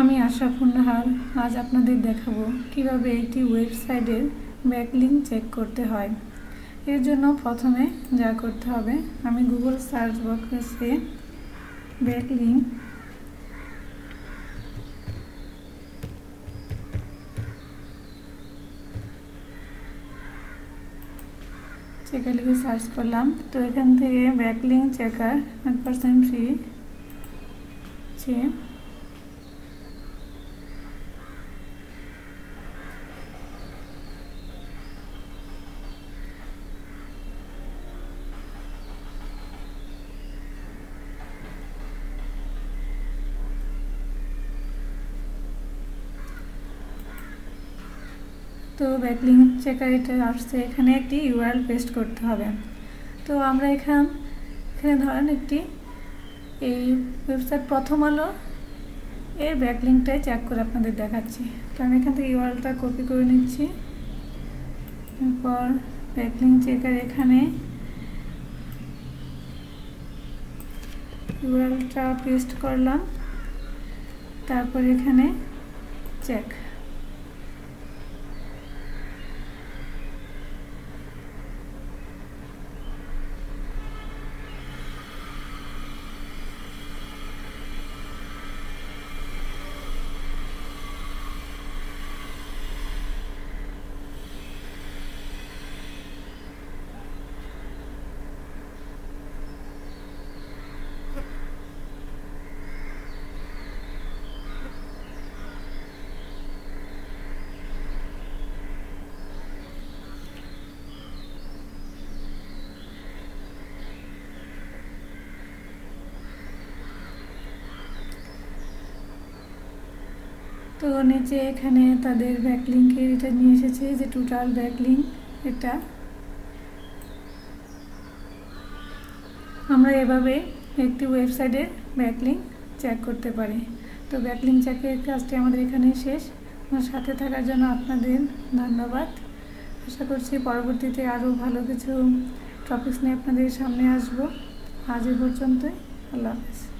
আমি আশা পূর্ণহার আজ আপনাদের দেখাবো কিভাবে একটি ওয়েবসাইটের ব্যাকলিংক চেক করতে হয়। এর জন্য প্রথমে যা করতে হবে, আমি গুগল সার্চ বক্সে ব্যাকলিংক চেকার লিখে সার্চ করলাম। তো এখান থেকে ব্যাকলিংক চেকার 100% ফ্রি তো ব্যাকলিংক চেকার এটা আসছে, এখানে একটি ইউআরএল পেস্ট করতে হবে। তো আমরা এখানে ধরেন একটি এই ওয়েবসাইট প্রথম আলো এর ব্যাকলিংকটাই চেক করে আপনাদের দেখাচ্ছি। তো আমি এখান থেকে ইউআরএলটা কপি করে নিচ্ছি। এরপর ব্যাকলিংক চেকার এখানে ইউআরএলটা পেস্ট করলাম, তারপর এখানে চেক। তো নিচে এখানে তাদের ব্যাকলিংকের এটা নিয়ে এসেছে যে টোটাল ব্যাকলিংক। এটা আমরা এভাবে একটি ওয়েবসাইটের ব্যাকলিংক চেক করতে পারি। তো ব্যাকলিংক চেকের কাজটি আমাদের এখানে শেষ। আমার সাথে থাকার জন্য আপনাদের ধন্যবাদ। আশা করছি পরবর্তীতে আরও ভালো কিছু টপিকস নিয়ে আপনাদের সামনে আসবো। আজ এ পর্যন্তই। আল্লাহ হাফেজ।